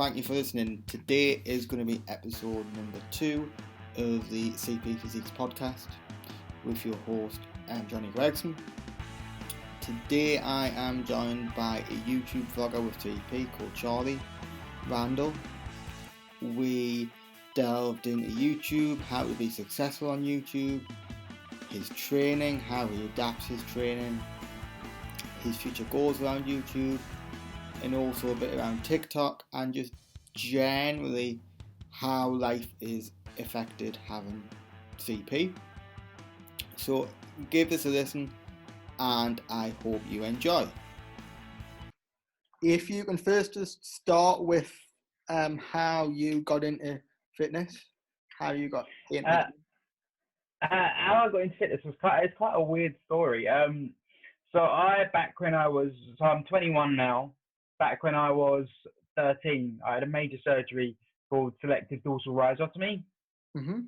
thank you for listening. Today is going to be episode number 2 of the CP Physiques Podcast with your host, Johnny Gregson. Today I am joined by a YouTube vlogger with CP called Charlie Randell. We delved into YouTube, how to be successful on YouTube, his training, how he adapts his training, his future goals around YouTube, and also a bit around TikTok, and just generally how life is affected having CP. So give this a listen, and I hope you enjoy. If you can first just start with how you got into fitness, how you got into how I got into fitness was it's quite a weird story. I'm 21 now. Back when I was 13, I had a major surgery called selective dorsal rhizotomy,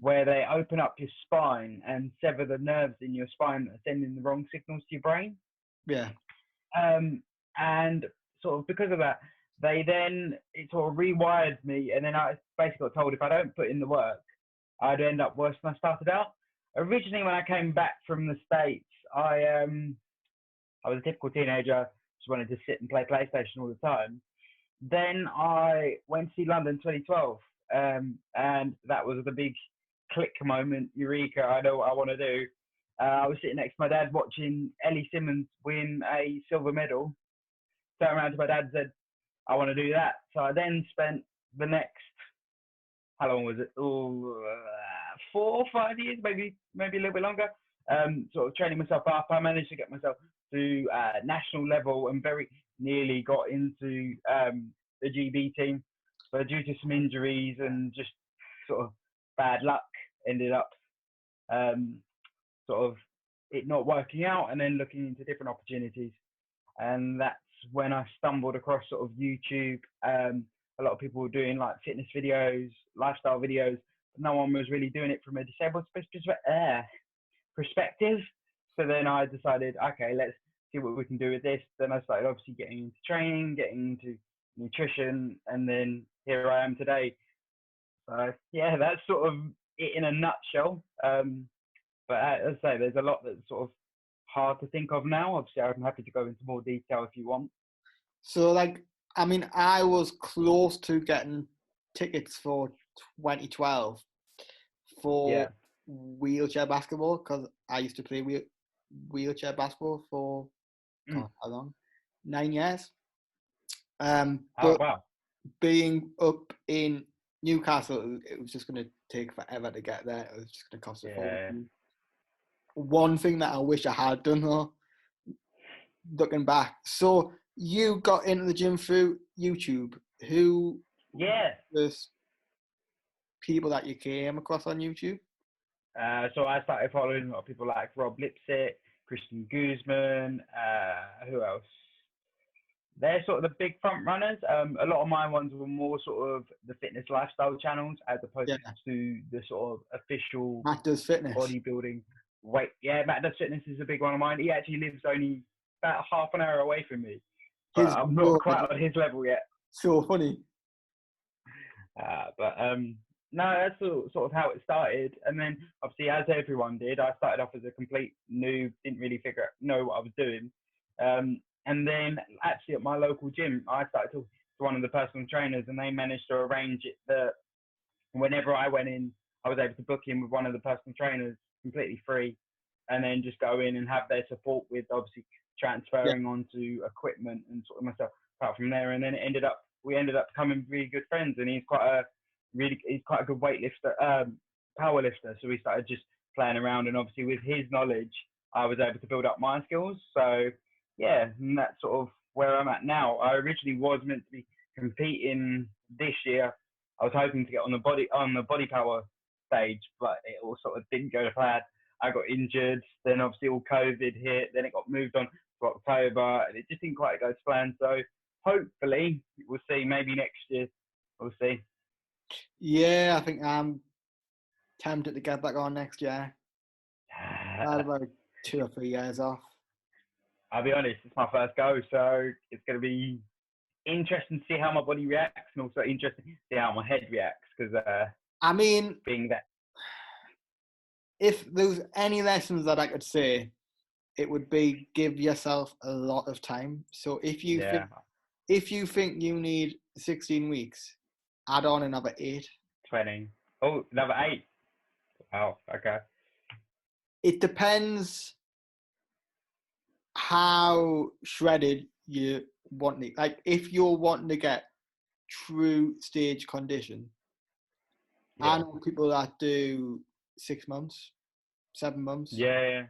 where they open up your spine and sever the nerves in your spine that are sending the wrong signals to your brain. Yeah. And sort of because of that, it sort of rewired me, and then I basically got told if I don't put in the work, I'd end up worse than I started out. Originally, when I came back from the States, I was a typical teenager, just wanted to sit and play PlayStation all the time. Then I went to see London 2012, and that was the big click moment, eureka, I know what I want to do. I was sitting next to my dad watching Ellie Simmons win a silver medal. Turned around to my dad and said, I want to do that. So I then spent the next, how long was it? 4 or 5 years, maybe a little bit longer, sort of training myself up. I managed to get myself to national level and very nearly got into the GB team. But due to some injuries and just sort of bad luck, ended up sort of it not working out, and then looking into different opportunities. And that's when I stumbled across sort of YouTube. A lot of people were doing like fitness videos, lifestyle videos, but no one was really doing it from a disabled perspective. So then I decided, okay, let's see what we can do with this. Then I started obviously getting into training, getting into nutrition, and then here I am today. So yeah, that's sort of it in a nutshell. But as I say, there's a lot that's sort of hard to think of now. Obviously, I'm happy to go into more detail if you want. So, I was close to getting tickets for 2012 for wheelchair basketball, because I used to play wheelchair basketball for how long? 9 years. But wow. Being up in Newcastle, it was just going to take forever to get there. It was just going to cost a fortune. One thing that I wish I had done, though, looking back. So you got into the gym through YouTube. Who? The people that you came across on YouTube? So I started following a lot of people like Rob Lipsett, Christian Guzman. Who else? They're sort of the big front runners. A lot of my ones were more sort of the fitness lifestyle channels, as opposed to the sort of official Matt Does Fitness bodybuilding. Matt Does Fitness is a big one of mine. He actually lives only about half an hour away from me. But I'm not quite on his level yet. So funny. No, that's sort of how it started. And then obviously, as everyone did, I started off as a complete noob, didn't really know what I was doing. And then actually at my local gym, I started talking to one of the personal trainers, and they managed to arrange it that whenever I went in, I was able to book in with one of the personal trainers completely free, and then just go in and have their support with obviously transferring onto equipment and sort of myself out from there. And then we ended up becoming really good friends, and he's quite a good weightlifter, power lifter. So we started just playing around, and obviously with his knowledge, I was able to build up my skills. So yeah, and that's sort of where I'm at now. I originally was meant to be competing this year. I was hoping to get on the body power stage, but it all sort of didn't go to plan. I got injured, then obviously all COVID hit, then it got moved on to October, and it just didn't quite go to plan. So hopefully we'll see, maybe next year, we'll see. Yeah, I think I'm tempted to get back on next year. I had about 2 or 3 years off. I'll be honest, it's my first go, so it's going to be interesting to see how my body reacts, and also interesting to see how my head reacts. Because I mean, being that, if there's any lessons that I could say, it would be give yourself a lot of time. So if you think you need 16 weeks, add on another 8. 20. Oh, another 8. Wow. Okay. It depends how shredded you want to. Like, if you're wanting to get true stage condition, I know people that do 6 months, 7 months. Yeah.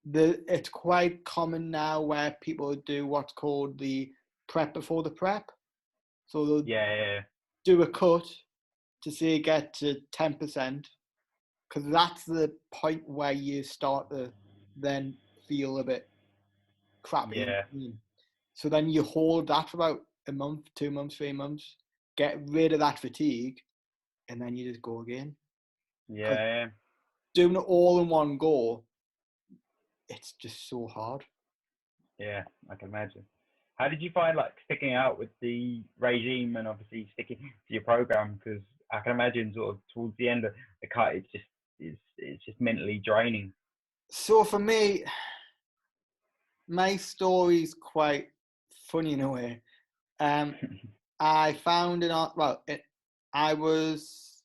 It's quite common now where people do what's called the prep before the prep. So they'll do a cut to say get to 10%, because that's the point where you start to then feel a bit crappy. Yeah. So then you hold that for about a month, 2 months, 3 months, get rid of that fatigue, and then you just go again. Yeah. Doing it all in one go, it's just so hard. Yeah, I can imagine. How did you find like sticking out with the regime and obviously sticking to your program? Because I can imagine sort of towards the end of the cut, it's just mentally draining. So for me, my story's quite funny in a way. I found it on, I was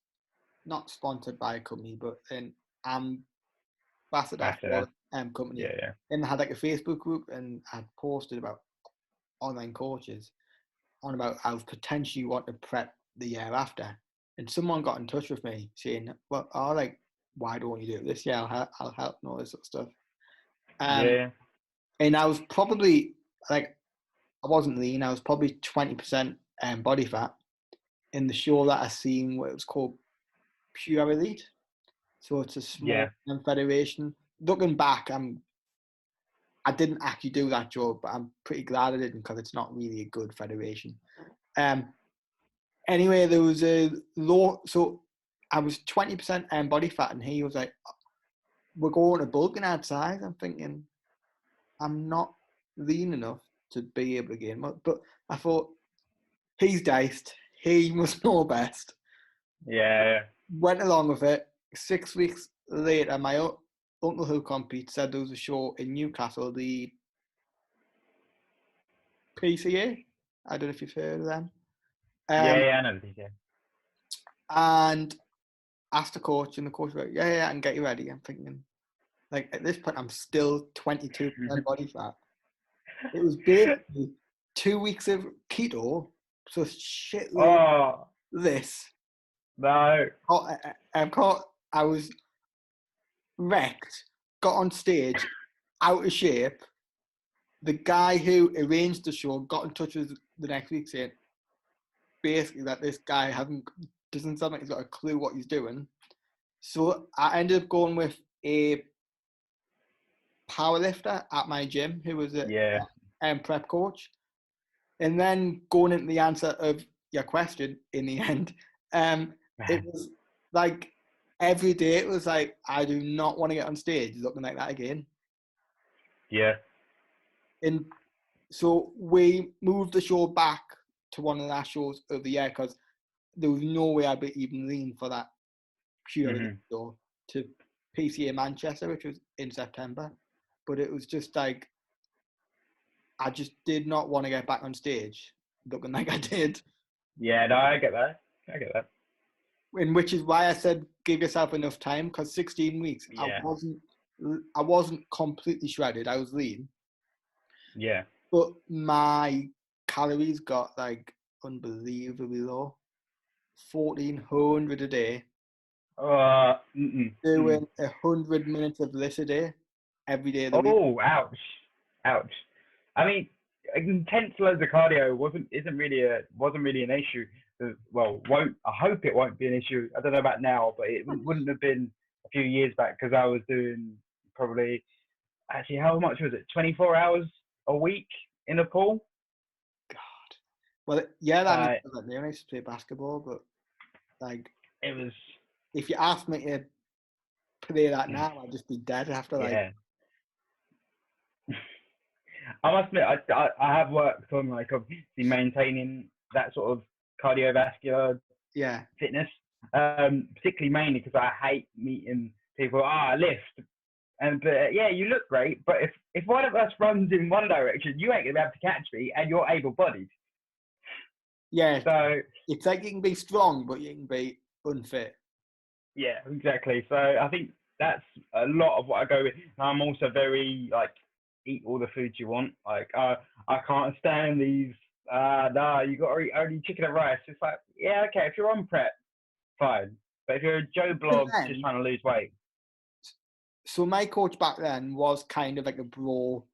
not sponsored by a company, but an ambassador for a company. Yeah. And I had like a Facebook group, and I posted about online coaches on about I was potentially want to prep the year after. And someone got in touch with me saying, well, why don't you do it this year? I'll help and all this sort of stuff. And I was probably I wasn't lean. I was probably 20% body fat. In the show that I seen, what it was called Pure Elite. So it's a small federation. Looking back, I didn't actually do that job, but I'm pretty glad I didn't, because it's not really a good federation. Anyway, there was a low, so I was 20% body fat, and he was like, we're going to bulk and add size. I'm thinking, I'm not lean enough to be able to gain much. But I thought, he's diced. He must know best. Yeah. Went along with it. 6 weeks later, my uncle who competes said there was a show in Newcastle, the PCA. I don't know if you've heard of them. I know the PCA. And asked the coach, and the coach was like, yeah, I can get you ready. I'm thinking, like, at this point, I'm still 22% body fat. It was basically 2 weeks of keto, so shit this. No. I was wrecked, got on stage, out of shape. The guy who arranged the show got in touch with the next week saying, basically, that this guy doesn't sound like he's got a clue what he's doing. So I ended up going with a powerlifter at my gym who was a prep coach. And then going into the answer of your question in the end, it was like every day it was like, I do not want to get on stage looking like that again. Yeah. And so we moved the show back to one of the last shows of the year, because there was no way I'd be even lean for that pure show, to PCA Manchester, which was in September. But it was just like, I just did not want to get back on stage looking like I did. Yeah, no, I get that. And which is why I said give yourself enough time, because 16 weeks, I wasn't completely shredded. I was lean. Yeah. But my calories got like unbelievably low. 1,400 a day. Doing 100 minutes of this a day, every day of the week. Oh, ouch. I mean, intense loads of cardio wasn't really an issue. Well, I hope it won't be an issue. I don't know about now, but it wouldn't have been a few years back, because I was doing probably, actually, how much was it? 24 hours a week in a pool. God. Well, yeah, that I used to play basketball, but like, it was. If you asked me to play that now, I'd just be dead after I must admit, I have worked on like obviously maintaining that sort of cardiovascular Yeah. fitness, particularly mainly because I hate meeting people. I lift, and but yeah, you look great, but if one of us runs in one direction, you ain't gonna be able to catch me, and you're able-bodied. Yeah. So it's like you can be strong, but you can be unfit. yeah, exactly. So I think that's a lot of what I go with. I'm also very like eat all the foods you want. Like I can't stand these. Nah, you got to eat only chicken and rice. It's like yeah, okay. If you're on prep, fine. But if you're a Joe Blog just trying to lose weight. So my coach back then was kind of like a bro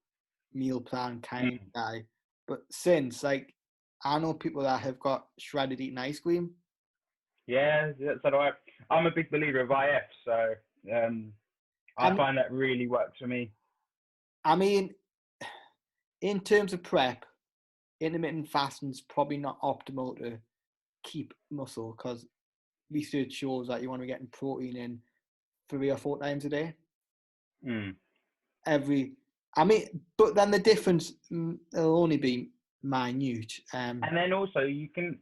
meal plan kind of guy. But since, like, I know people that have got shredded eating ice cream. Yeah, so do I. I'm a big believer of IF, so I find that really works for me. I mean, in terms of prep, intermittent fasting is probably not optimal to keep muscle because research shows that you want to be getting protein in 3 or 4 times a day. But then the difference will only be minute. And then also you can.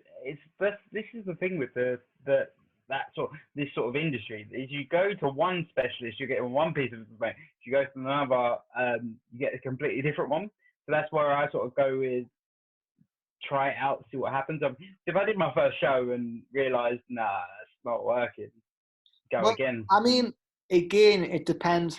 This is the thing with this sort of industry is you go to one specialist, you're getting one piece of information. If you go to another, you get a completely different one. So that's where I sort of go with try it out, see what happens. If I did my first show and realised, nah, it's not working, go again. I mean, again, it depends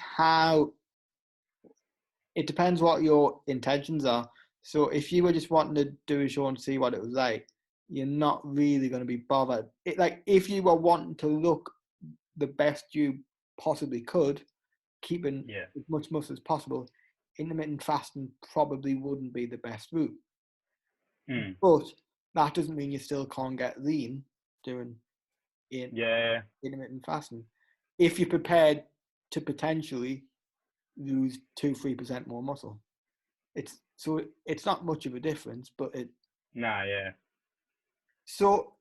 what your intentions are. So if you were just wanting to do a show and see what it was like, you're not really going to be bothered. Like if you were wanting to look the best you possibly could, keeping as much muscle as possible, intermittent fasting probably wouldn't be the best route. But that doesn't mean you still can't get lean doing intermittent fasting. If you're prepared to potentially lose 2-3% more muscle. It's not much of a difference, but it. Nah, yeah. So,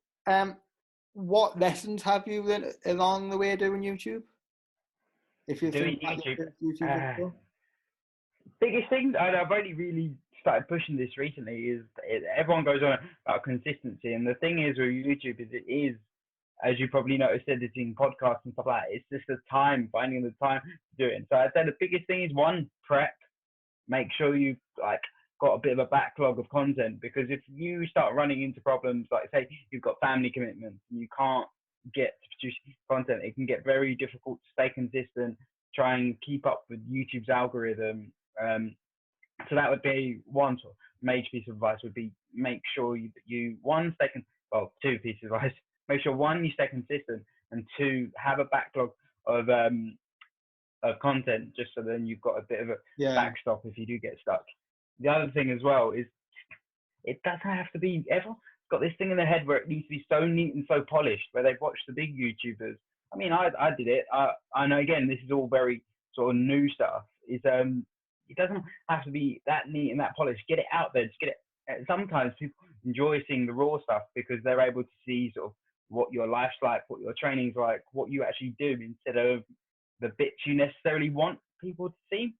what lessons have you learned along the way doing YouTube? If you're doing YouTube biggest thing I've only really started pushing this recently is everyone goes on about consistency, and the thing is with YouTube is it is, as you probably noticed, editing podcasts and stuff like that. It's just the time, finding the time to do it. So I'd say the biggest thing is one, prep. Make sure you've got a bit of a backlog of content, because if you start running into problems, like say you've got family commitments and you can't get to produce content, it can get very difficult to stay consistent, try and keep up with YouTube's algorithm. So that would be one sort of major piece of advice would be make sure you two pieces of advice. Make sure one, you stay consistent, and two, have a backlog of content, just so then you've got a bit of a backstop if you do get stuck. The other thing as well is it doesn't have to be, everyone's got this thing in their head where it needs to be so neat and so polished, where they've watched the big YouTubers. I mean, I did it. I know, again, this is all very sort of new stuff. It doesn't have to be that neat and that polished. Get it out there. Just get it. Sometimes people enjoy seeing the raw stuff because they're able to see sort of what your life's like, what your training's like, what you actually do, instead of the bits you necessarily want people to see.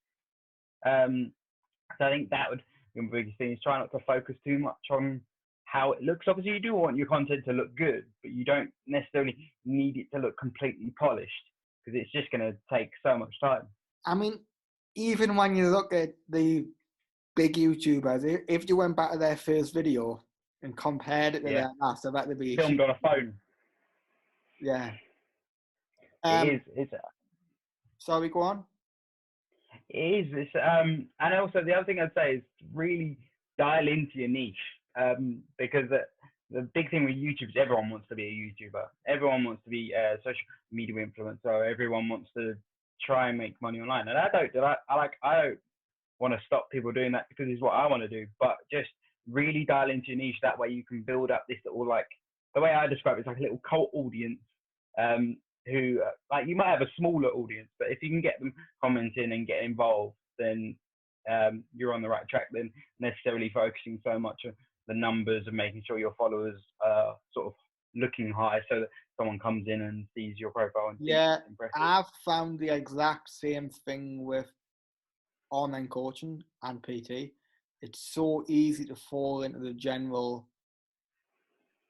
So I think that would be the biggest thing, is try not to focus too much on how it looks. Obviously, you do want your content to look good, but you don't necessarily need it to look completely polished, because it's just going to take so much time. I mean, even when you look at the big YouTubers, if you went back to their first video and compared it to their last, I bet they'd be filmed on a phone. Yeah. It's sorry, go on. It is. And also the other thing I'd say is really dial into your niche, because the big thing with YouTube is everyone wants to be a YouTuber. Everyone wants to be a social media influencer. Everyone wants to try and make money online. And I don't want to stop people doing that, because it's what I want to do. But just really dial into your niche. That way you can build up this little, like, the way I describe it is like a little cult audience, who like, you might have a smaller audience, but if you can get them commenting and get involved, then you're on the right track, than necessarily focusing so much on the numbers and making sure your followers are sort of looking high, so that someone comes in and sees your profile and I've found the exact same thing with online coaching and PT. it's so easy to fall into the general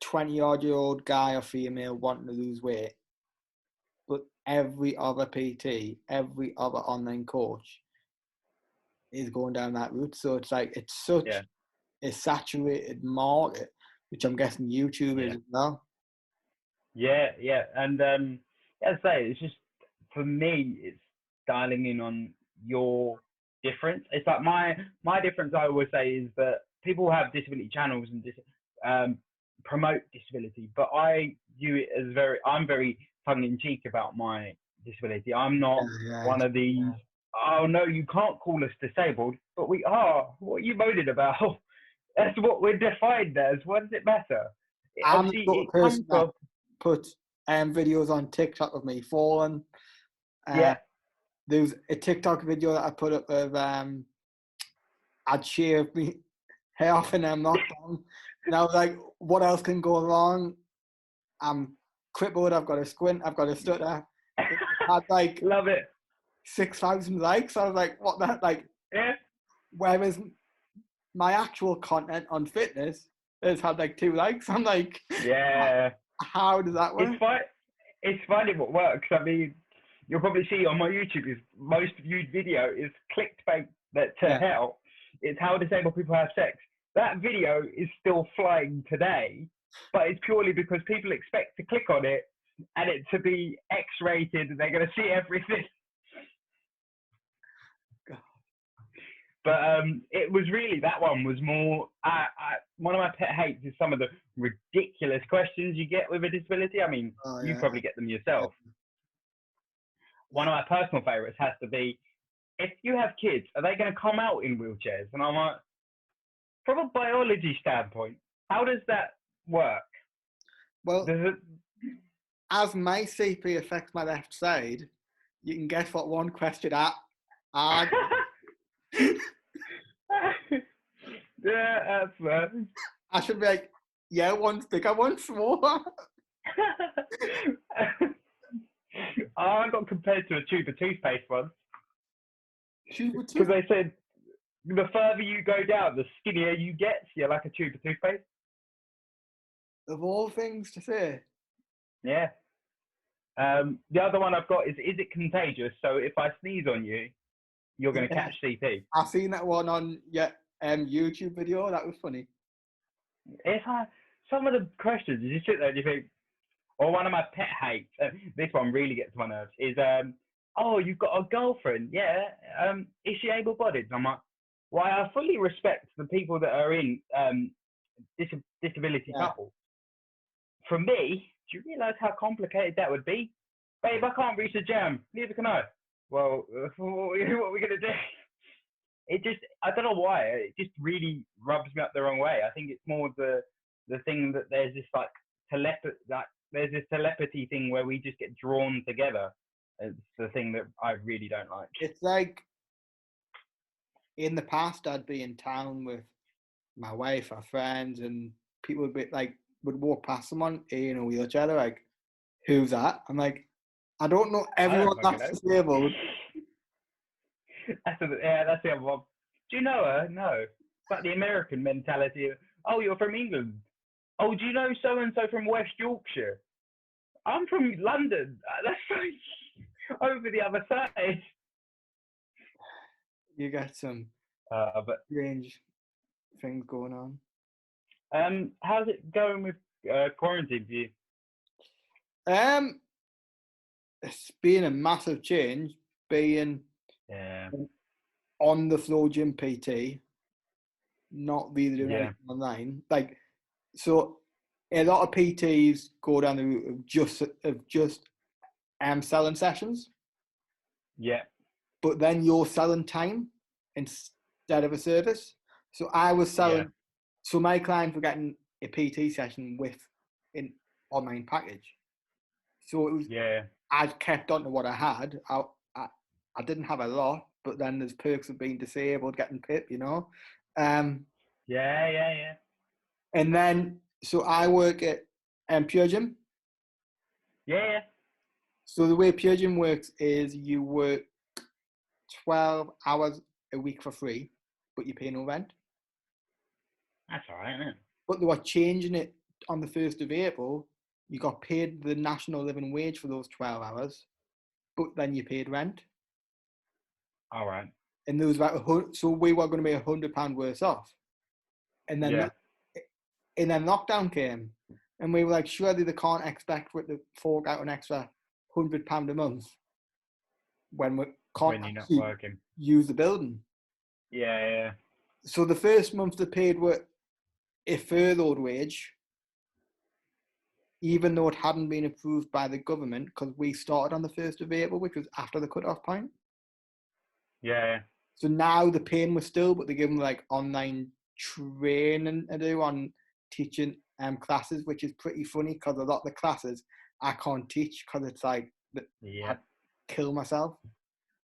20-odd-year-old guy or female wanting to lose weight. But every other PT, every other online coach is going down that route. So it's like, it's such a saturated market, which I'm guessing YouTube is as well. Yeah. And as I say, it's just, for me, it's dialing in on your difference. It's like my difference, I always say, is that people have disability channels and promote disability, but I view it as I'm very tongue-in-cheek about my disability. I'm not one of these, oh no, you can't call us disabled, but we are. What are you moaning about? That's what we're defined as. What does it matter? I'm the sort of person that put videos on TikTok of me falling. There's a TikTok video that I put up of I'd shaved me hair off and I'm knocked down. And I was like, what else can go wrong? I'm crippled, I've got a squint, I've got a stutter. It had like love it. 6,000 likes. I was like, what the heck? Like, whereas my actual content on fitness has had like 2 likes. I'm like, how does that work? It's funny what works. I mean, you'll probably see on my YouTube, is most viewed video is clickbait that to hell. It's how disabled people have sex. That video is still flying today, but it's purely because people expect to click on it and it to be X-rated and they're going to see everything. God. But it was really, that one was more, one of my pet hates is some of the ridiculous questions you get with a disability. I mean, you probably get them yourself. One of my personal favorites has to be, if you have kids, are they going to come out in wheelchairs? And I'm like, from a biology standpoint, how does that work? Well, as my CP affects my left side, you can guess what one question I yeah, that's right. I should be like, yeah, one's bigger, one's smaller. I got compared to a tube of toothpaste once. Because they said the further you go down, the skinnier you get. So you're like a tube of toothpaste. Of all things to say. Yeah. The other one I've got is it contagious? So if I sneeze on you, you're going to catch CP. I've seen that one on YouTube video. That was funny. It's some of the questions, you just sit there and you think, or one of my pet hates, this one really gets my nerves, is, oh, you've got a girlfriend, yeah, is she able-bodied? And I'm like, well, I fully respect the people that are in disability couples. For me, do you realise how complicated that would be? Babe, I can't reach the jam, neither can I. Well, what are we going to do? It just, I don't know why, it just really rubs me up the wrong way. I think it's more the thing that there's this like there's this telepathy thing where we just get drawn together. It's the thing that I really don't like. It's like, in the past, I'd be in town with my wife or friends, and people would walk past someone in a wheelchair. They're like, who's that? I'm like, I don't know everyone that's disabled. That's the other one. Do you know her? No. It's like the American mentality of, oh, you're from England. Oh, do you know so-and-so from West Yorkshire? I'm from London. That's like over the other side. You got some strange things going on. How's it going with quarantine for you? It's been a massive change being on the floor gym PT, not really doing anything online. Like, so a lot of PTs go down the route of just selling sessions. Yeah. But then you're selling time instead of a service. So I was selling. So my clients were getting a PT session with an online package. So it was. Yeah. I'd kept on to what I had. I didn't have a lot, but then there's perks of being disabled, getting PIP, you know. Yeah. And then, so I work at Pure Gym. Yeah. So the way Pure Gym works is you work 12 hours a week for free, but you pay no rent. That's all right, isn't it? But they were changing it on the 1st of April. You got paid the national living wage for those 12 hours, but then you paid rent. All right. And there was so we were going to be £100 worse off. And then, lockdown came, and we were like, surely they can't expect with the fork out an extra £100 a month when we can't When you're not working. use the building. Yeah. So the first month they paid were a furloughed wage, even though it hadn't been approved by the government, because we started on the 1st of April, which was after the cut-off point. Yeah. So now the paying was still, but they give them like online training to do on teaching classes, which is pretty funny because a lot of the classes I can't teach because it's like I'd kill myself.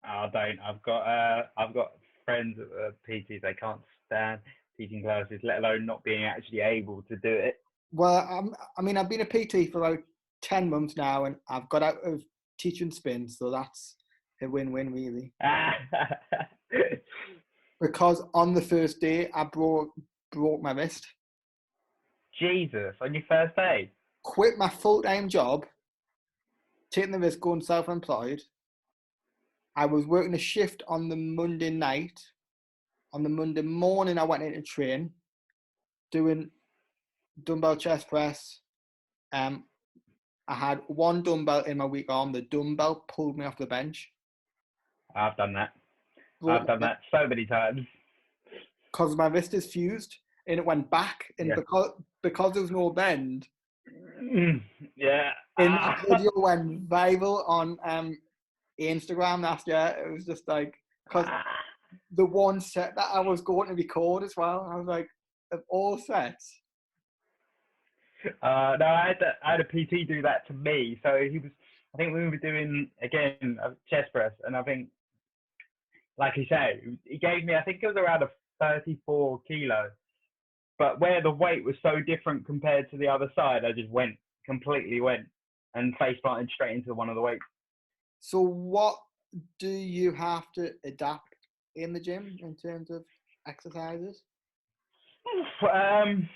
I don't. I've got friends at PT. They can't stand teaching classes, let alone not being actually able to do it. Well, I mean, I've been a PT for about 10 months now, and I've got out of teaching spin, so that's a win-win, really. Because on the first day, I broke my wrist. Jesus, on your first day? Quit my full-time job, taking the risk going self-employed. I was working a shift on the Monday night. On the Monday morning, I went into train, doing dumbbell chest press. I had one dumbbell in my weak arm. The dumbbell pulled me off the bench. I've done that. I've done that so many times. Because my wrist is fused and it went back, and because there was no bend. Yeah. And that video went viral on Instagram last year. It was just like, because the one set that I was going to record as well, I was like, of all sets. No, I had a PT do that to me. So I think we were doing, again, a chest press, and I think, like you say, he gave me, I think it was around a 34 kilo, but where the weight was so different compared to the other side, I just completely went and face planted straight into one of the weights. So what do you have to adapt in the gym in terms of exercises? I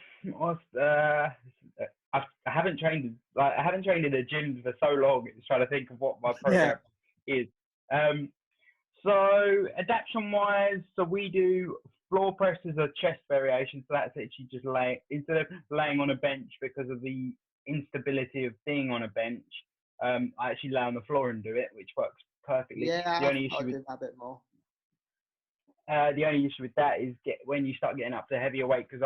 haven't trained in the gym for so long. It's trying to think of what my program is. So adaptation wise, so we do floor press as a chest variation. So that's actually just instead of laying on a bench because of the instability of being on a bench, I actually lay on the floor and do it, which works perfectly. Yeah, I'll do that a bit more. The only issue with that is when you start getting up to heavier weight, because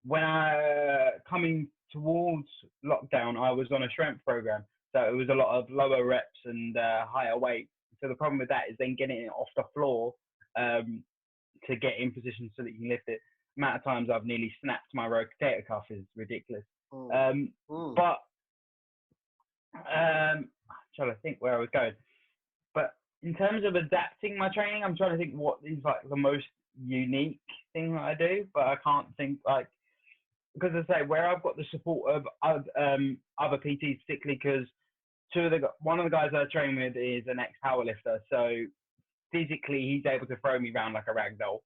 when I coming towards lockdown, I was on a strength program, so it was a lot of lower reps and higher weight. So the problem with that is then getting it off the floor to get in position so that you can lift it. The amount of times I've nearly snapped my rotator cuff is ridiculous. But I'm trying to think where I was going. But in terms of adapting my training, I'm trying to think what is like the most unique thing that I do, but I can't think because I say where I've got the support of other PTs, particularly because one of the guys I train with is an ex-powerlifter, so physically he's able to throw me around like a rag doll.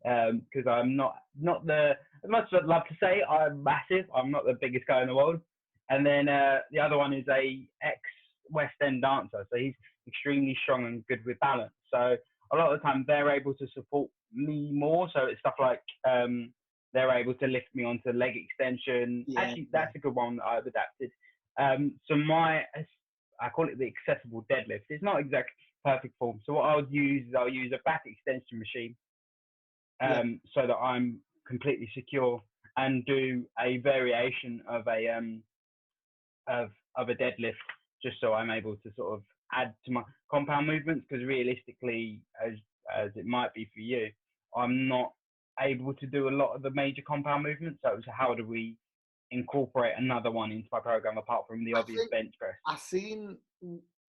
Because I'm not as much as I'd love to say I'm massive, I'm not the biggest guy in the world. And then the other one is a ex-West End dancer, so he's extremely strong and good with balance. So a lot of the time they're able to support me more. So it's stuff like they're able to lift me onto leg extension. Actually, that's a good one that I've adapted. So I call it the accessible deadlift. It's not exactly perfect form. So what I'll use a back extension machine so that I'm completely secure, and do a variation of a deadlift, just so I'm able to sort of add to my compound movements, because realistically, as it might be for you, I'm not able to do a lot of the major compound movements. So how do we incorporate another one into my program apart from the obvious bench press? I've seen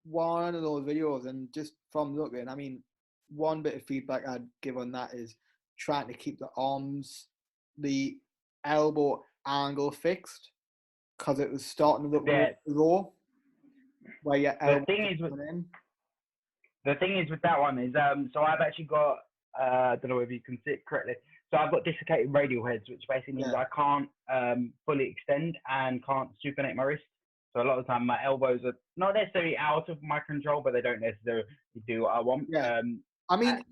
one of those videos, and just from looking, I mean, one bit of feedback I'd give on that is trying to keep the arms, the elbow angle fixed, because it was starting to look low. Where your elbow the thing is with that one is so I've actually got I don't know if you can see it correctly. So I've got dislocated radial heads, which basically means Yeah. I can't fully extend and can't supinate my wrist. So a lot of the time my elbows are not necessarily out of my control, but they don't necessarily do what I want. Yeah. I mean,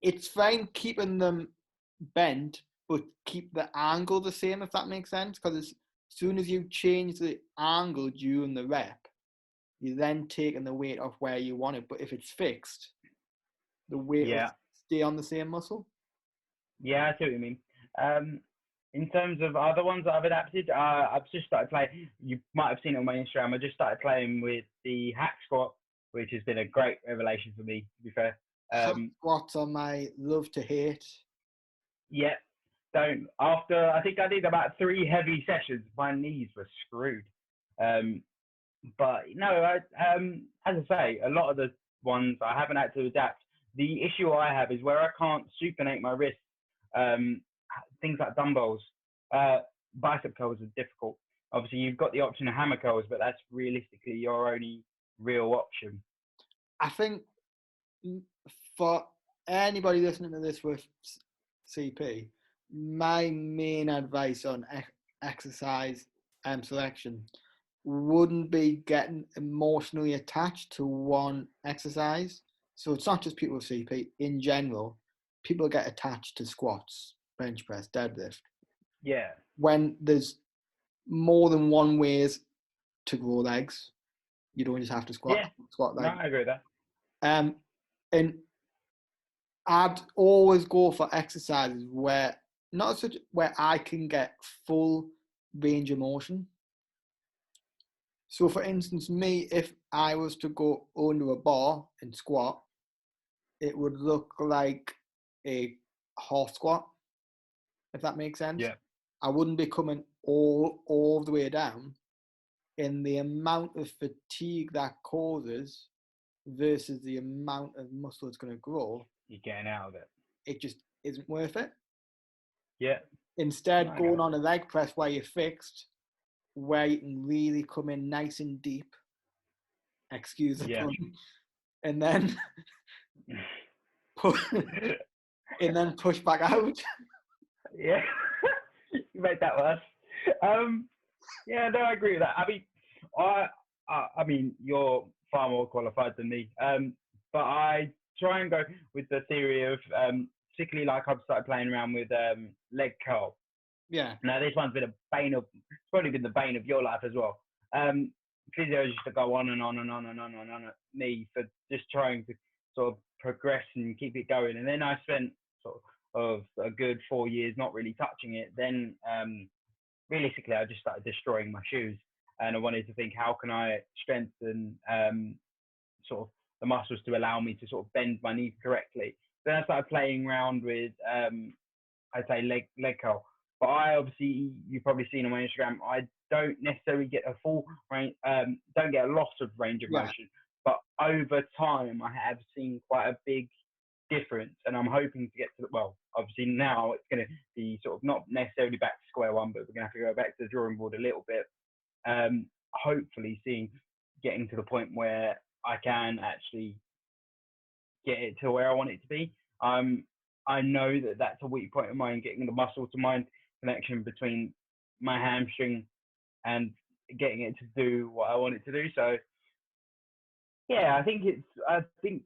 it's fine keeping them bent, but keep the angle the same, if that makes sense. Because as soon as you change the angle during the rep, you're then taking the weight off where you want it. But if it's fixed, the weight will stay on the same muscle. Yeah, I see what you mean. In terms of other ones that I've adapted, I've just started playing. You might have seen it on my Instagram. I just started playing with the hack squat, which has been a great revelation for me, to be fair. Hack squats are my love to hate. Yeah. After I think I did about 3 heavy sessions, my knees were screwed. But no, as I say, a lot of the ones I haven't had to adapt. The issue I have is where I can't supinate my wrist. Things like dumbbells, bicep curls are difficult. Obviously, you've got the option of hammer curls, but that's realistically your only real option. I think for anybody listening to this with CP, my main advice on exercise selection wouldn't be getting emotionally attached to one exercise. So it's not just people with CP. In general, people get attached to squats, bench press, deadlift. Yeah. When there's more than one ways to grow legs, you don't just have to squat legs. No, I agree with that. And I'd always go for exercises where I can get full range of motion. So, for instance, me, if I was to go under a bar and squat, it would look like a half squat, if that makes sense. Yeah. I wouldn't be coming all the way down. In the amount of fatigue that causes versus the amount of muscle it's going to grow, you're getting out of it. It just isn't worth it. Yeah. Instead, going on a leg press where you're fixed, where you can really come in nice and deep, excuse the pun, and then push back out. Yeah, you made that worse. Yeah, no, I agree with that. I mean, you're far more qualified than me. But I try and go with the theory of, particularly like I've started playing around with leg curl. Yeah. Now this one's been it's probably been the bane of your life as well. Physio used to go on and on and on and on and on at me for just trying to sort of progress and keep it going. And then I spent sort of a good 4 years not really touching it. Then realistically, I just started destroying my shoes, and I wanted to think, how can I strengthen sort of the muscles to allow me to sort of bend my knees correctly. Then I started playing around with, I'd say leg curl. But I obviously, you've probably seen on my Instagram, I don't necessarily get a full range, don't get a lot of range of motion. But over time, I have seen quite a big difference, and I'm hoping to get to obviously now it's going to be sort of not necessarily back to square one, but we're going to have to go back to the drawing board a little bit. Hopefully getting to the point where I can actually get it to where I want it to be. I know that that's a weak point of mine, getting the muscle to mind connection between my hamstring and getting it to do what I want it to do. So yeah, I think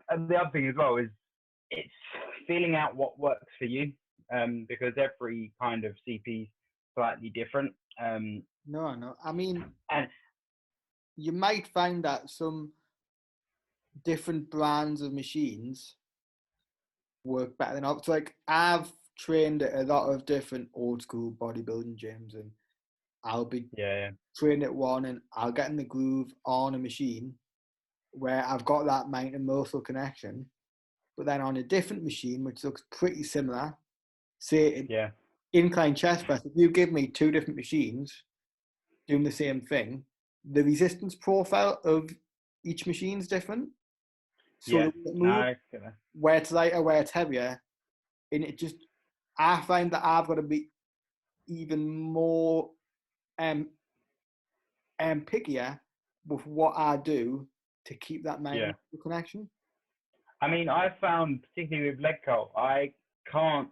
and the other thing as well is it's feeling out what works for you, because every kind of CP is slightly different. No. I mean, and you might find that some different brands of machines work better than others. Like, I've trained at a lot of different old school bodybuilding gyms, and I'll be trained at one and I'll get in the groove on a machine where I've got that mind and muscle connection. But then on a different machine, which looks pretty similar, say incline chest press, if you give me 2 different machines doing the same thing, the resistance profile of each machine is different. So where it's lighter, where it's heavier, and I find that I've got to be even more pickier with what I do to keep that mind connection. I mean, I found, particularly with leg curl, I can't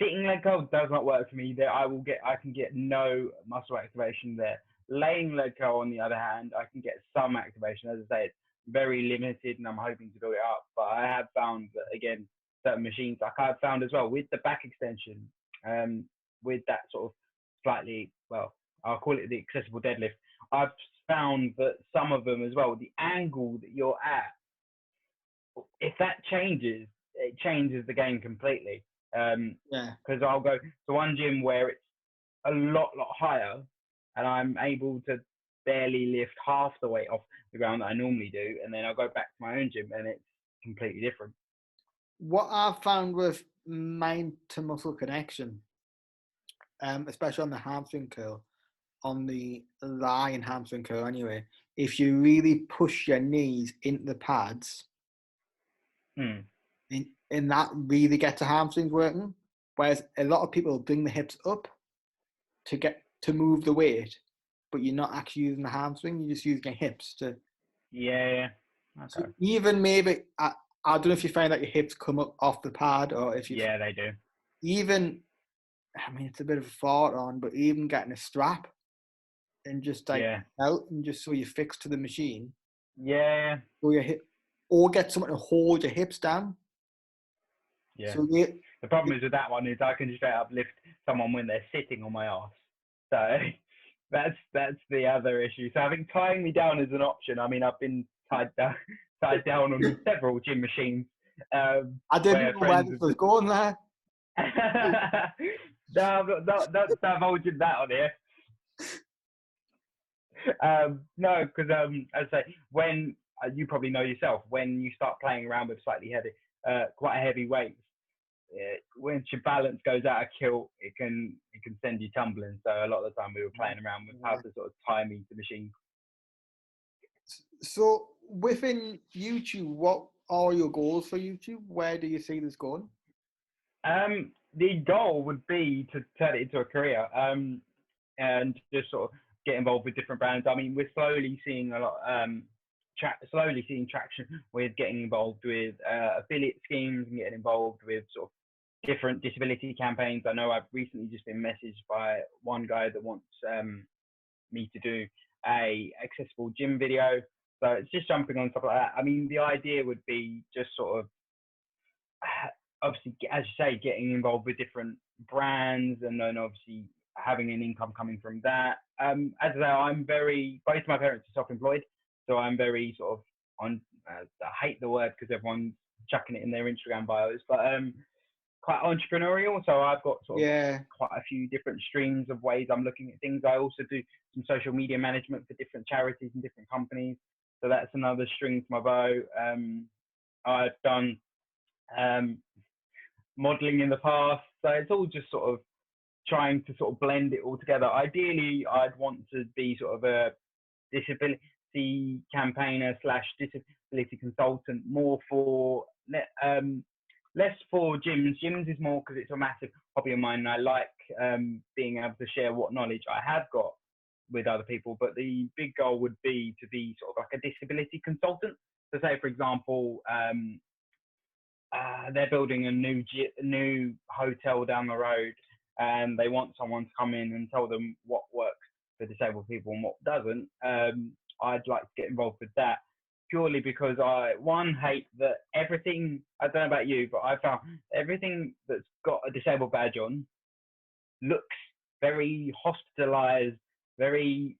sitting leg curl does not work for me. I can get no muscle activation there. Laying leg curl, on the other hand, I can get some activation. As I say, it's very limited, and I'm hoping to build it up. But I have found that, again, certain machines, like I've found as well with the back extension, with that sort of slightly, well, I'll call it the accessible deadlift. I've found that some of them as well, the angle that you're at, if that changes, it changes the game completely. Because I'll go to one gym where it's a lot higher, and I'm able to barely lift half the weight off the ground that I normally do, and then I'll go back to my own gym and it's completely different. What I've found with mind to muscle connection, especially on the hamstring curl, on the lying hamstring curl anyway, if you really push your knees into the pads, and that really gets the hamstrings working. Whereas a lot of people bring the hips up to move the weight, but you're not actually using the hamstring, you're just using your hips to. Yeah. Okay. So even maybe, I don't know if you find that your hips come up off the pad, or if you. Yeah, they do. Even, I mean, it's a bit of a thought on, but even getting a strap and just out and just so you're fixed to the machine. Yeah. Or get someone to hold your hips down. Yeah. So the problem is with that one is I can straight up lift someone when they're sitting on my arse. So that's the other issue. So I think tying me down is an option. I mean, I've been tied down on several gym machines. I didn't know where this was going there. No, not divulging that on here. No, because as I say, when you probably know yourself, when you start playing around with quite heavy weights, once your balance goes out of kilt, it can send you tumbling. So a lot of the time we were playing around with how to sort of tie me to machines. So within YouTube, what are your goals for YouTube? Where do you see this going? The goal would be to turn it into a career, and just sort of get involved with different brands. I mean, we're slowly seeing a lot, slowly seeing traction with getting involved with affiliate schemes and getting involved with sort of different disability campaigns. I know I've recently just been messaged by one guy that wants me to do a accessible gym video. So it's just jumping on stuff like that. I mean, the idea would be just sort of, obviously, as you say, getting involved with different brands, and then obviously having an income coming from that. As I say, both my parents are self-employed, so I'm very sort of I hate the word because everyone's chucking it in their Instagram bios, but quite entrepreneurial. So I've got sort of quite a few different streams of ways I'm looking at things. I also do some social media management for different charities and different companies. So that's another string to my bow. I've done modeling in the past. So it's all just sort of trying to sort of blend it all together. Ideally, I'd want to be sort of a disability campaigner / disability consultant, more for less for gyms. Gyms is more because it's a massive hobby of mine, and I like being able to share what knowledge I have got with other people. But the big goal would be to be sort of like a disability consultant. So say, for example, they're building a new hotel down the road, and they want someone to come in and tell them what works for disabled people and what doesn't. I'd like to get involved with that, purely because I hate that everything, I don't know about you, but I found everything that's got a disabled badge on looks very hospitalized, it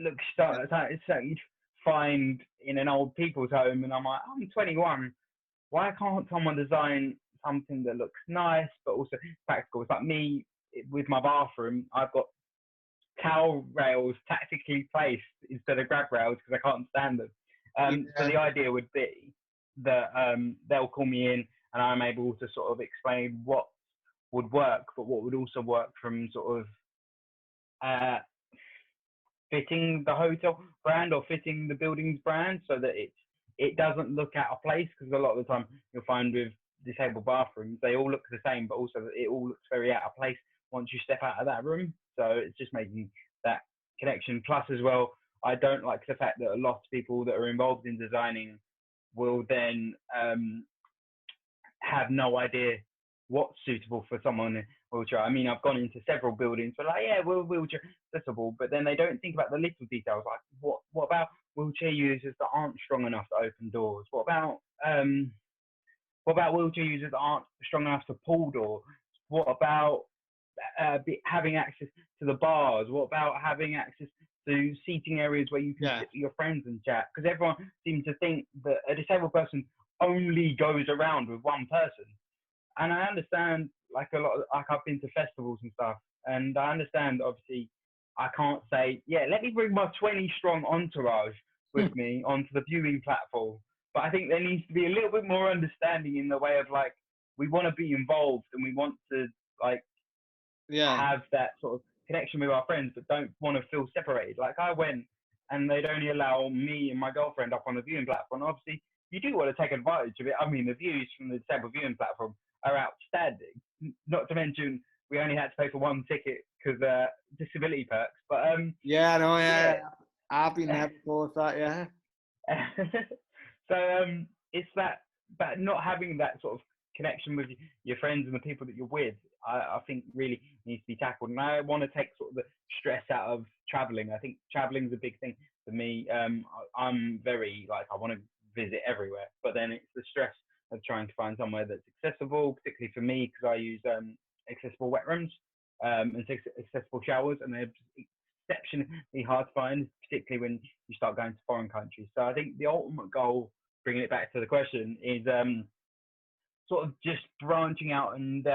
looks it's something you'd find in an old people's home. And I'm like, I'm 21. Why can't someone design something that looks nice, but also practical? It's like me with my bathroom. I've got towel rails tactically placed instead of grab rails because I can't stand them. So the idea would be that they'll call me in and I'm able to sort of explain what would work, but what would also work from sort of fitting the hotel brand or fitting the building's brand, so that it doesn't look out of place. Because a lot of the time you'll find with disabled bathrooms, they all look the same, but also it all looks very out of place once you step out of that room. So it's just making that connection. Plus as well, I don't like the fact that a lot of people that are involved in designing will then have no idea what's suitable for someone in a wheelchair. I mean, I've gone into several buildings where like, yeah, we're wheelchair accessible, but then they don't think about the little details. Like, what about wheelchair users that aren't strong enough to open doors? What about wheelchair users that aren't strong enough to pull doors? What about having access to the bars? What about having access to seating areas where you can sit with your friends and chat? Because everyone seems to think that a disabled person only goes around with one person. And I understand, like I've been to festivals and stuff, and I understand, obviously, I can't say, yeah, let me bring my 20 strong entourage with me onto the viewing platform. But I think there needs to be a little bit more understanding in the way of like, we want to be involved and we want to like have that sort of connection with our friends, but don't want to feel separated. Like I went and they'd only allow me and my girlfriend up on the viewing platform. Obviously, you do want to take advantage of it. I mean, the views from the disabled viewing platform are outstanding. Not to mention, we only had to pay for one ticket because disability perks. But I've been there before with that. Yeah. So it's that not having that sort of connection with your friends and the people that you're with, I think really needs to be tackled. And I want to take sort of the stress out of traveling. I think traveling is a big thing for me. I'm very like, I want to visit everywhere, but then it's the stress of trying to find somewhere that's accessible, particularly for me, because I use accessible wet rooms and accessible showers, and they're exceptionally hard to find, particularly when you start going to foreign countries. So I think the ultimate goal, bringing it back to the question, is sort of just branching out and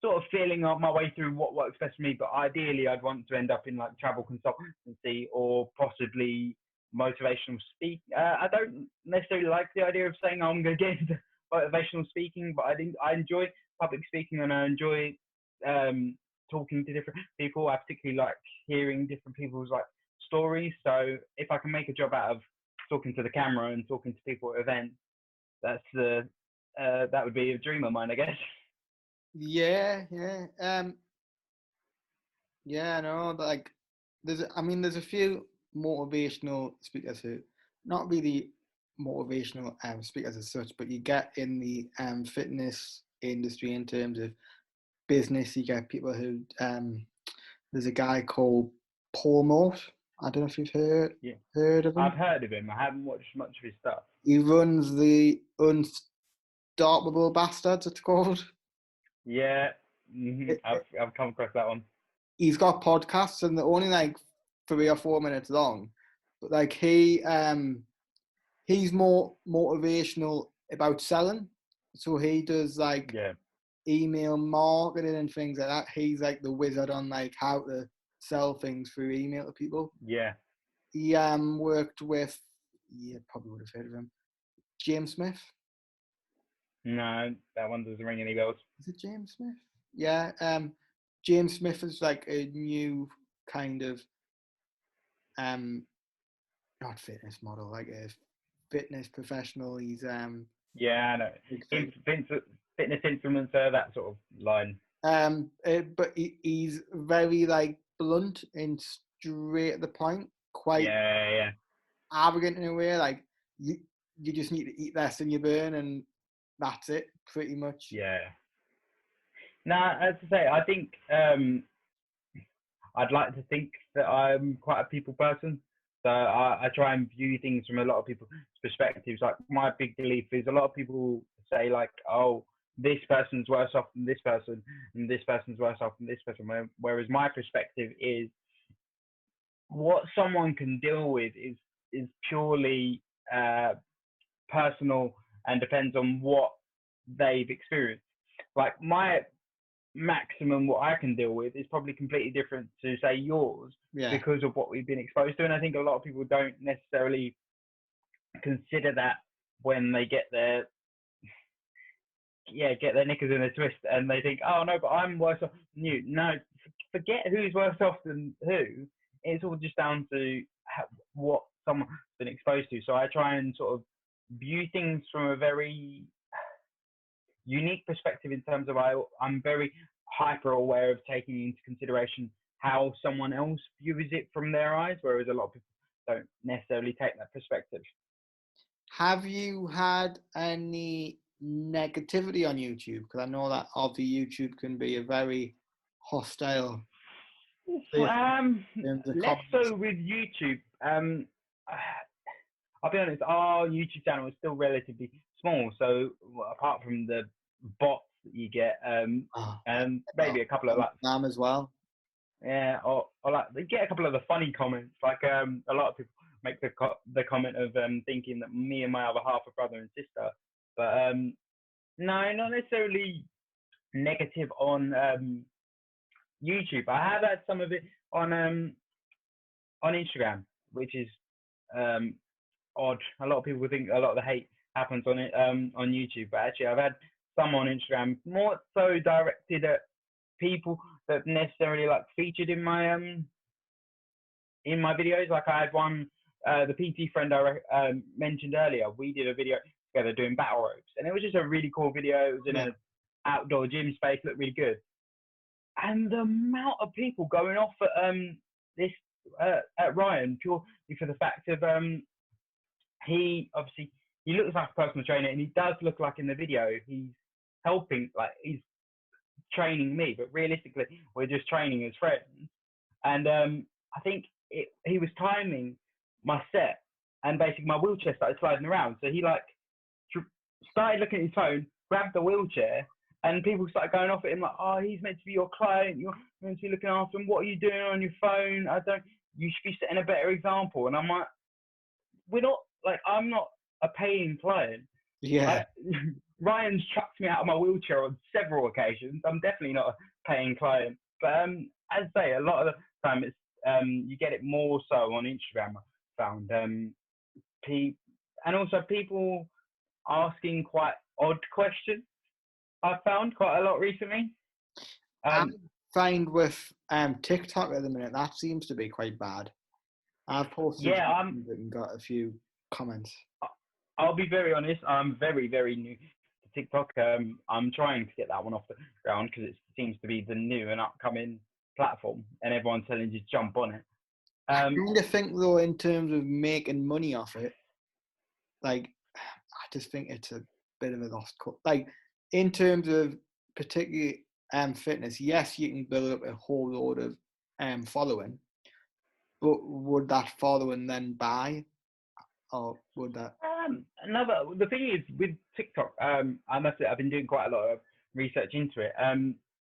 sort of feeling my way through what works best for me. But ideally, I'd want to end up in like travel consultancy or possibly motivational speak. I don't necessarily like the idea of saying I'm going to get into motivational speaking, but I enjoy public speaking, and I enjoy talking to different people. I particularly like hearing different people's like stories. So if I can make a job out of talking to the camera and talking to people at events, that's that would be a dream of mine, I guess. Yeah. No, like there's a few motivational speakers who not really motivational speakers as such, but you get in the fitness industry in terms of business, you get people who there's a guy called Paul Morse. I don't know if you've heard of him. I've heard of him. I haven't watched much of his stuff. He runs the Unstoppable Bastards, it's called. Yeah, I've come across that one. He's got podcasts, and they're only like 3 or 4 minutes long, but like he's more motivational about selling. So he does like email marketing and things like that. He's like the wizard on like how to sell things through email to people. Yeah. He worked with, you probably would have heard of him, James Smith. No, that one doesn't ring any bells. Is it James Smith? Yeah. James Smith is like a new kind of not fitness model, like a fitness professional. He's yeah, I know. Fitness influencer, that sort of line. But he's very like blunt and straight at the point, quite arrogant in a way. Like you just need to eat less than you burn, and that's it, pretty much. Yeah. Now, as I say, I think I'd like to think that I'm quite a people person. So I try and view things from a lot of people's perspectives. Like my big belief is a lot of people say like, oh, this person's worse off than this person, and this person's worse off than this person. Whereas my perspective is what someone can deal with is purely personal and depends on what they've experienced. Like my maximum what I can deal with is probably completely different to say yours because of what we've been exposed to. And I think a lot of people don't necessarily consider that when they get their knickers in a twist and they think, oh no, but I'm worse off than you. No, forget who's worse off than who. It's all just down to what someone's been exposed to. So I try and sort of view things from a very unique perspective in terms of I'm very hyper aware of taking into consideration how someone else views it from their eyes, whereas a lot of people don't necessarily take that perspective. Have you had any negativity on YouTube? Because I know that obviously YouTube can be a very hostile place in terms of Less comments. so with YouTube. I'll be honest, our YouTube channel is still relatively small. So apart from the bots that you get, and maybe a couple of like spam as well. Yeah, or like they get a couple of the funny comments. Like a lot of people make the comment of thinking that me and my other half are brother and sister. But no, not necessarily negative on YouTube. I have had some of it on Instagram, which is odd. A lot of people think a lot of the hate happens on it on YouTube, but actually I've had some on Instagram more so directed at people that necessarily like featured in my videos. Like I had one, the PT friend I mentioned earlier. We did a video together doing battle ropes, and it was just a really cool video. It was in an outdoor gym space, looked really good. And the amount of people going off at this at Ryan purely for the fact of he looks like a personal trainer, and he does look like in the video he's helping, like he's training me, but realistically we're just training as friends. And I think he was timing my set, and basically my wheelchair started sliding around, so he like started looking at his phone, grabbed the wheelchair, and people started going off at him like, oh, he's meant to be your client, you're meant to be looking after him, what are you doing on your phone? You should be setting a better example. And I'm like, I'm not a paying client. Yeah. Ryan's chucked me out of my wheelchair on several occasions. I'm definitely not a paying client. But as I say, a lot of the time it's you get it more so on Instagram, I found. And also people asking quite odd questions. I've found quite a lot recently. I find with TikTok at the minute, that seems to be quite bad. I've posted and got a few comments. I'll be very honest, I'm very, very new to TikTok. I'm trying to get that one off the ground because it seems to be the new and upcoming platform, and everyone's telling you to jump on it. I kind of think, though, in terms of making money off it, like, I just think it's a bit of a lost cause. Like, in terms of particularly fitness, yes, you can build up a whole load of following, but would that following then buy, or would that? The thing is with TikTok, I must say I've been doing quite a lot of research into it.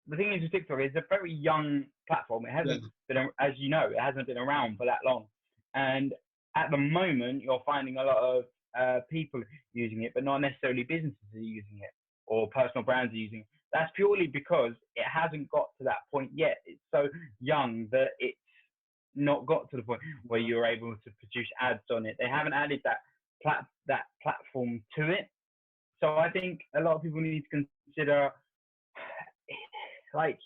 The thing is with TikTok, it's a very young platform. It hasn't been, as you know, it hasn't been around for that long. And at the moment, you're finding a lot of people using it, but not necessarily businesses are using it or personal brands are using it. That's purely because it hasn't got to that point yet. It's so young that it's not got to the point where you're able to produce ads on it. They haven't added that platform to it. So I think a lot of people need to consider, like,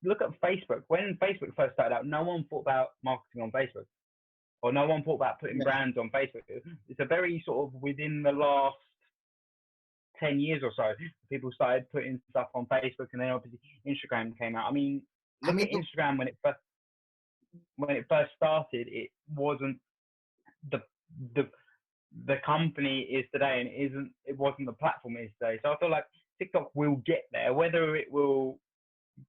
look at Facebook. When Facebook first started out, no one thought about marketing on Facebook, or no one thought about putting brands on Facebook. It's a very sort of within the last 10 years or so, people started putting stuff on Facebook, and then obviously Instagram came out. I mean, look at Instagram when it first started. It wasn't the company is today, and it wasn't the platform it is today. So I feel like TikTok will get there. Whether it will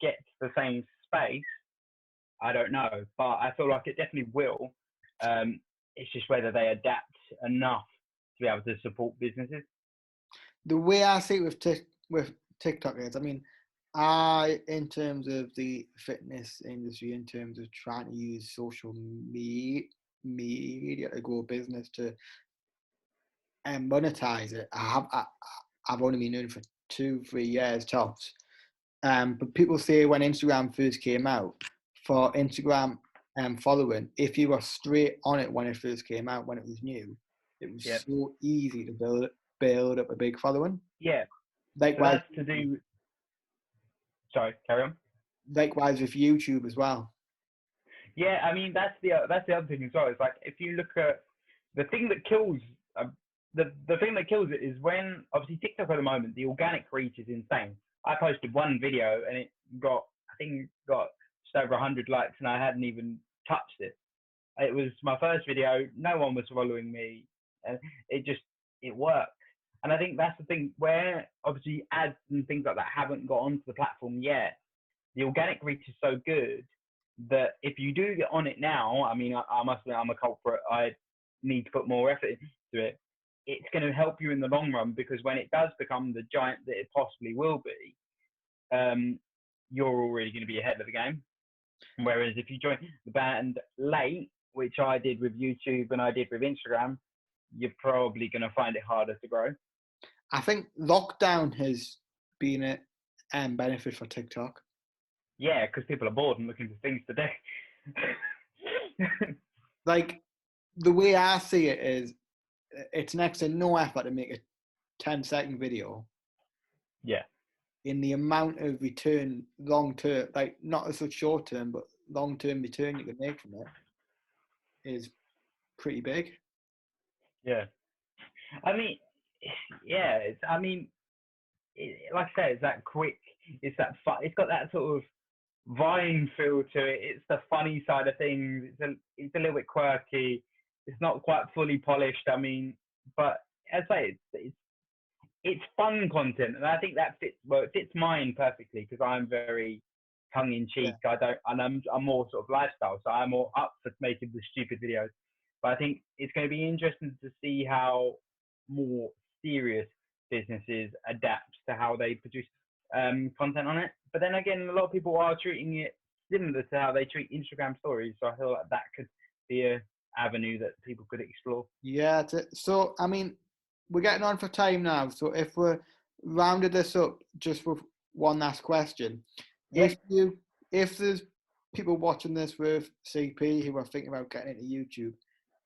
get to the same space, I don't know, but I feel like it definitely will. It's just whether they adapt enough to be able to support businesses. The way I see it with TikTok is, I mean, in terms of the fitness industry, in terms of trying to use social media to grow business to monetize it, I've only been doing it for 2-3 years tops. But people say when Instagram first came out, for Instagram following, if you were straight on it when it first came out, when it was new, it was so easy to build up a big following. Yeah. Likewise, so that's to do. Sorry, carry on. Likewise with YouTube as well. Yeah, I mean that's the other thing as well. It's like if you look at the thing that kills the thing that kills it is when obviously TikTok at the moment, the organic reach is insane. I posted one video and it got just over 100 likes, and I hadn't even touched it. It was my first video. No one was following me, and it worked. And I think that's the thing where obviously ads and things like that haven't got onto the platform yet. The organic reach is so good that if you do get on it now, I mean, I must admit I'm a culprit. I need to put more effort into it. It's going to help you in the long run, because when it does become the giant that it possibly will be, you're already going to be ahead of the game. Whereas if you join the band late, which I did with YouTube and I did with Instagram, you're probably going to find it harder to grow. I think lockdown has been a benefit for TikTok. Yeah, because people are bored and looking for things to do. Like, the way I see it is, it's next to no effort to make a 10-second video. Yeah. In the amount of return long term, like not as such short term, but long term return you can make from it is pretty big. Yeah. I mean, yeah. Like I said, it's that quick. It's that fun. It's got that sort of Vine feel to it. It's the funny side of things. It's a little bit quirky. It's not quite fully polished. I mean, but as I say, it's fun content, and I think that fits. Well, it fits mine perfectly, because I'm very tongue in cheek. Yeah. I'm more sort of lifestyle, so I'm more up for making the stupid videos. But I think it's going to be interesting to see how more serious businesses adapt to how they produce content on it. But then again, a lot of people are treating it similar to how they treat Instagram stories. So I feel like that could be an avenue that people could explore. Yeah. So, I mean, we're getting on for time now. So if we're rounded this up just with one last question. Yeah. If there's people watching this with CP who are thinking about getting into YouTube,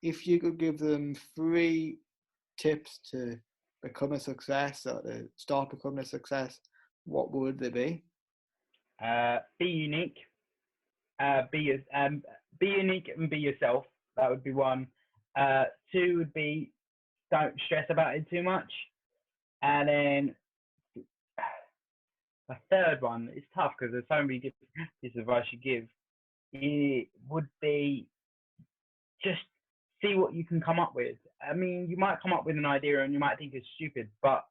if you could give them 3 tips to become a success or to start becoming a success, what would they be? Be unique. Be unique and be yourself. That would be 1. 2 would be, don't stress about it too much. And then the 3rd one, it's tough because there's so many different pieces of advice you give. It would be just see what you can come up with. I mean, you might come up with an idea and you might think it's stupid, but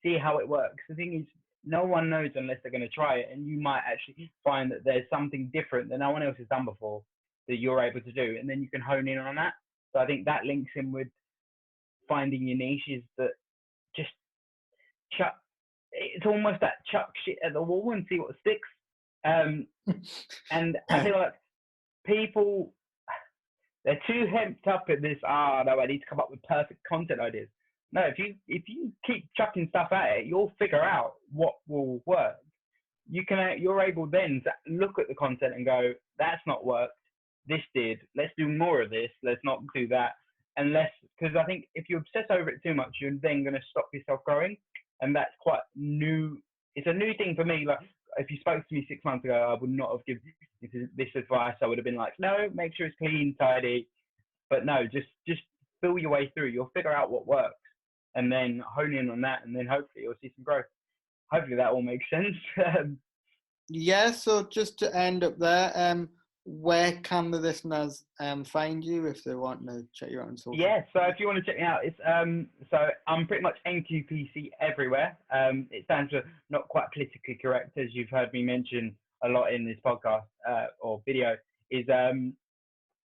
see how it works. The thing is, no one knows unless they're going to try it, and you might actually find that there's something different that no one else has done before that you're able to do, and then you can hone in on that. So I think that links in with finding your niches, that just chuck. It's almost that chuck shit at the wall and see what sticks. And I feel like people, they're too hemped up in this. No, I need to come up with perfect content ideas. No, if you keep chucking stuff at it, you'll figure out what will work. You're able then to look at the content and go, that's not worked. This did. Let's do more of this. Let's not do that. Because I think if you obsess over it too much, you're then going to stop yourself growing, and that's quite new. It's a new thing for me. Like, if you spoke to me 6 months ago, I would not have given this advice. I would have been like, no, make sure it's clean, tidy. But no, just feel your way through. You'll figure out what works, and then hone in on that, and then hopefully you'll see some growth. Hopefully that all makes sense. Yeah, so just to end up there, where can the listeners find you if they want to check you out on social? Yeah, so if you want to check me out, it's so I'm pretty much NQPC everywhere. It stands for not quite politically correct, as you've heard me mention a lot in this podcast or video. Is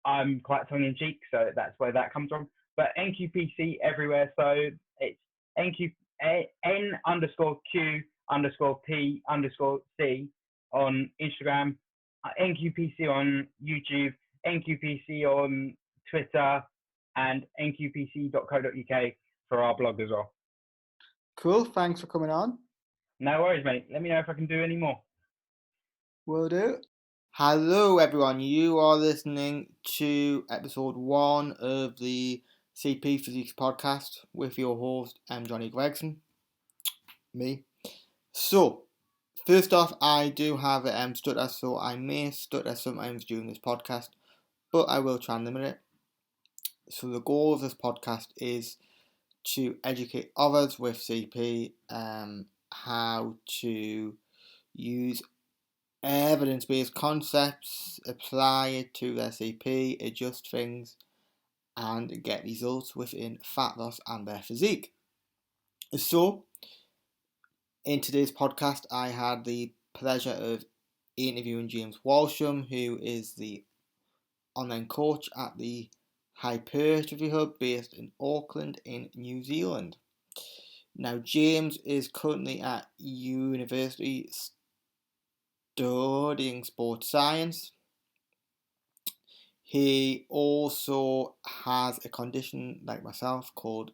I'm quite tongue in cheek, so that's where that comes from. But NQPC everywhere, so it's N_Q_P_C on Instagram, NQPC on YouTube, NQPC on Twitter, and nqpc.co.uk for our blog as well. Cool, thanks for coming on. No worries, mate. Let me know if I can do any more. Will do. Hello, everyone. You are listening to episode 1 of the CP Physiques Podcast with your host, Johnny Gregson. Me. So, first off, I do have a stutter, so I may stutter sometimes during this podcast, but I will try and limit it. So the goal of this podcast is to educate others with CP how to use evidence-based concepts, apply it to their CP, adjust things, and get results within fat loss and their physique. So, in today's podcast, I had the pleasure of interviewing James Walsham, who is the online coach at the Hypertrophy Hub based in Auckland in New Zealand. Now, James is currently at university studying sports science. He also has a condition like myself called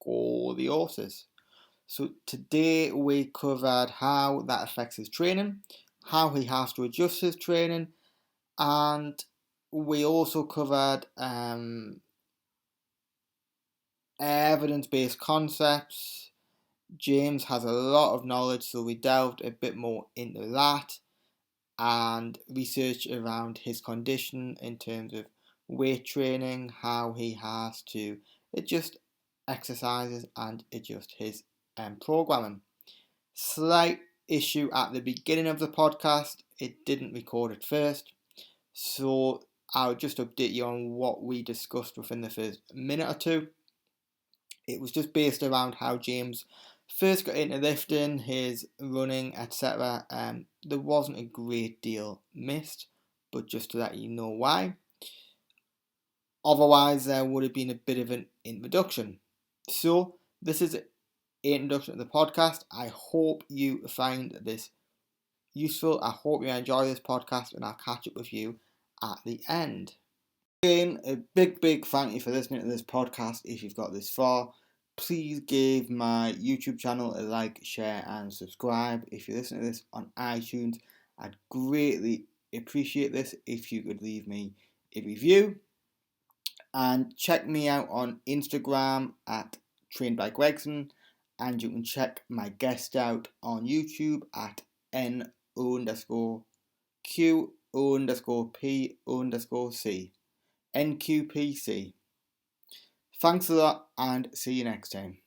scoliosis. So today we covered how that affects his training, how he has to adjust his training, and we also covered evidence-based concepts. James has a lot of knowledge, so we delved a bit more into that and research around his condition in terms of weight training, how he has to adjust exercises and adjust his programming. Slight issue at the beginning of the podcast, it didn't record at first, so I'll just update you on what we discussed within the first minute or two. It was just based around how James first got into lifting, his running, etc. There wasn't a great deal missed, but just to let you know why. Otherwise, there would have been a bit of an introduction. So, this is an introduction to the podcast. I hope you find this useful. I hope you enjoy this podcast, and I'll catch up with you at the end. Again, a big thank you for listening to this podcast. If you've got this far, please give my YouTube channel a like, share and subscribe. If you listen to this on iTunes, I'd greatly appreciate this if you could leave me a review. And check me out on Instagram at Trained by Gregson, and you can check my guest out on YouTube at N_Q_P_C. NQPC. Thanks a lot and see you next time.